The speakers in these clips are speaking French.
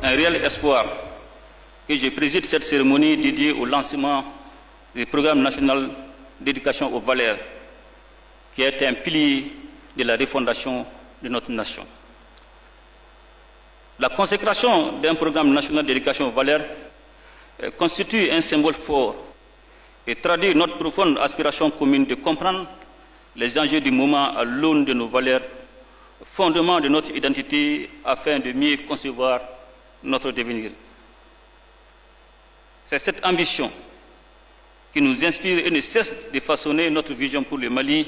un réel espoir que je préside cette cérémonie dédiée au lancement du programme national d'éducation aux valeurs, qui est un pilier de la refondation de notre nation. La consécration d'un programme national d'éducation aux valeurs constitue un symbole fort et traduit notre profonde aspiration commune de comprendre les enjeux du moment à l'aune de nos valeurs, fondement de notre identité, afin de mieux concevoir notre devenir. C'est cette ambition qui nous inspire et ne cesse de façonner notre vision pour le Mali,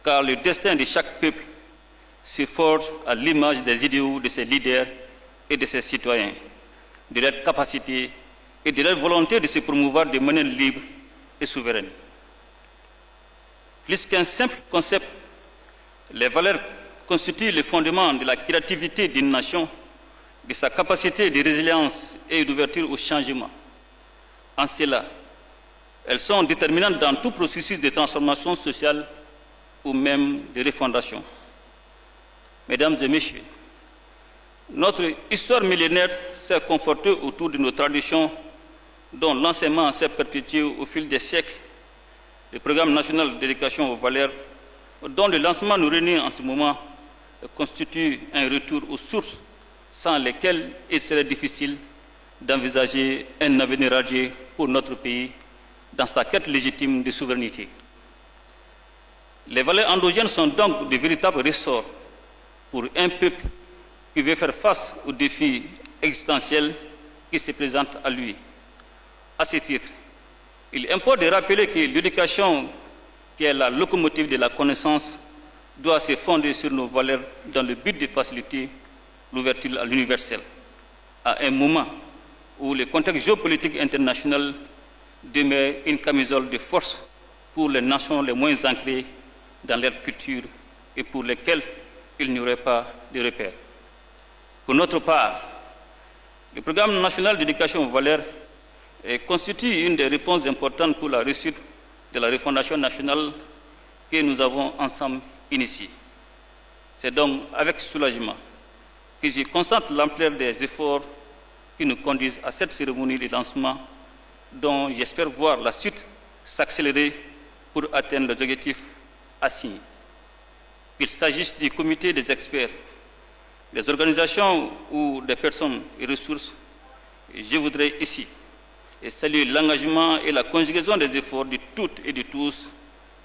car le destin de chaque peuple se forge à l'image des idéaux de ses leaders et de ses citoyens, de leur capacité et de leur volonté de se promouvoir de manière libre et souveraine. Plus qu'un simple concept, les valeurs constituent le fondement de la créativité d'une nation, de sa capacité de résilience et d'ouverture au changement. En cela, elles sont déterminantes dans tout processus de transformation sociale ou même de refondation. Mesdames et messieurs, notre histoire millénaire s'est confortée autour de nos traditions dont l'enseignement s'est perpétué au fil des siècles. Le programme national d'éducation aux valeurs, dont le lancement nous réunit en ce moment, constitue un retour aux sources sans lesquelles il serait difficile d'envisager un avenir radieux pour notre pays dans sa quête légitime de souveraineté. Les valeurs endogènes sont donc de véritables ressorts pour un peuple qui veut faire face aux défis existentiels qui se présentent à lui. À ce titre, il importe de rappeler que l'éducation, qui est la locomotive de la connaissance, doit se fonder sur nos valeurs dans le but de faciliter l'ouverture à l'universel, à un moment où le contexte géopolitique international demeure une camisole de force pour les nations les moins ancrées dans leur culture et pour lesquelles il n'y aurait pas de repères. Pour notre part, le programme national d'éducation aux valeurs constitue une des réponses importantes pour la réussite de la refondation nationale que nous avons ensemble initiée. C'est donc avec soulagement que je constate l'ampleur des efforts qui nous conduisent à cette cérémonie de lancement dont j'espère voir la suite s'accélérer pour atteindre les objectifs assignés. Qu'il s'agisse du comité des experts, des organisations ou des personnes et ressources, je voudrais ici saluer l'engagement et la conjugaison des efforts de toutes et de tous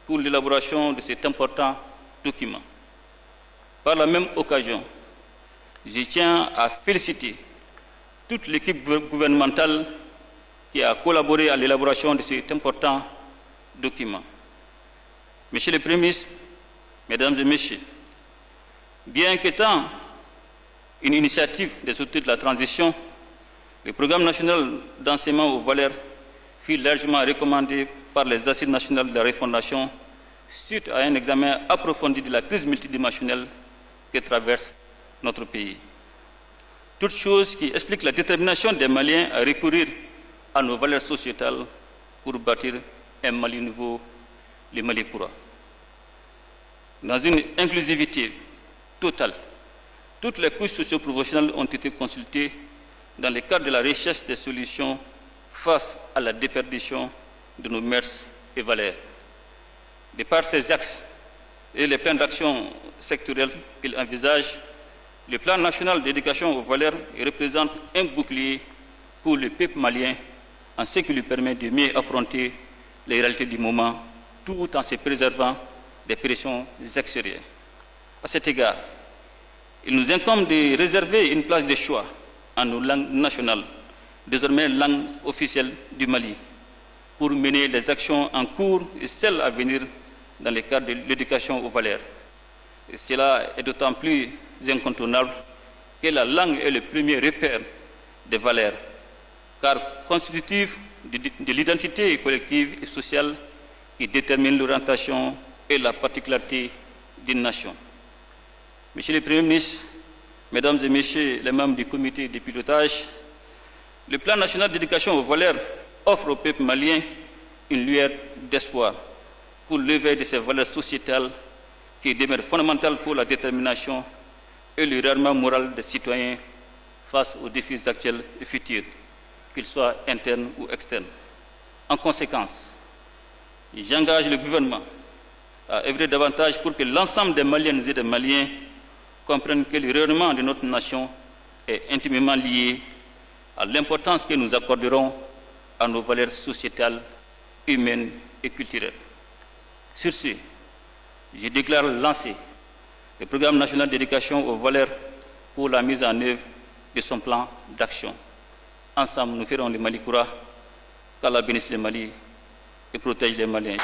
pour l'élaboration de cet important document. Par la même occasion, je tiens à féliciter toute l'équipe gouvernementale qui a collaboré à l'élaboration de cet important document. Monsieur le Premier ministre, Mesdames et Messieurs, bien qu'étant une initiative des autorités de la transition, le programme national d'enseignement aux valeurs fut largement recommandé par les assises nationales de la refondation suite à un examen approfondi de la crise multidimensionnelle que traverse notre pays. Toute chose qui explique la détermination des Maliens à recourir à nos valeurs sociétales pour bâtir un Mali nouveau, le Mali courant. Dans une inclusivité totale, toutes les couches socio-professionnelles ont été consultées dans le cadre de la recherche des solutions face à la déperdition de nos mœurs et valeurs. De par ces axes et les plans d'action sectoriels qu'il envisage, le plan national d'éducation aux valeurs représente un bouclier pour le peuple malien en ce qui lui permet de mieux affronter les réalités du moment tout en se préservant des pressions extérieures. À cet égard, il nous incombe de réserver une place de choix à nos langues nationales, désormais langue officielle du Mali, pour mener les actions en cours et celles à venir dans le cadre de l'éducation aux valeurs. Et cela est d'autant plus incontournable que la langue est le premier repère des valeurs, car constitutif de l'identité collective et sociale qui détermine l'orientation et la particularité d'une nation. Monsieur le Premier ministre, Mesdames et Messieurs les membres du comité de pilotage, le plan national d'éducation aux valeurs offre au peuple malien une lueur d'espoir pour l'éveil de ces valeurs sociétales qui demeurent fondamentales pour la détermination et le rayonnement moral des citoyens face aux défis actuels et futurs, qu'ils soient internes ou externes. En conséquence, j'engage le gouvernement à œuvrer davantage pour que l'ensemble des Maliennes et des Maliens comprennent que le rayonnement de notre nation est intimement lié à l'importance que nous accorderons à nos valeurs sociétales, humaines et culturelles. Sur ce, je déclare lancer le programme national d'éducation aux valeurs pour la mise en œuvre de son plan d'action. Ensemble, nous ferons le Mali Koura, qu'Allah bénisse le Mali et protège les Maliens.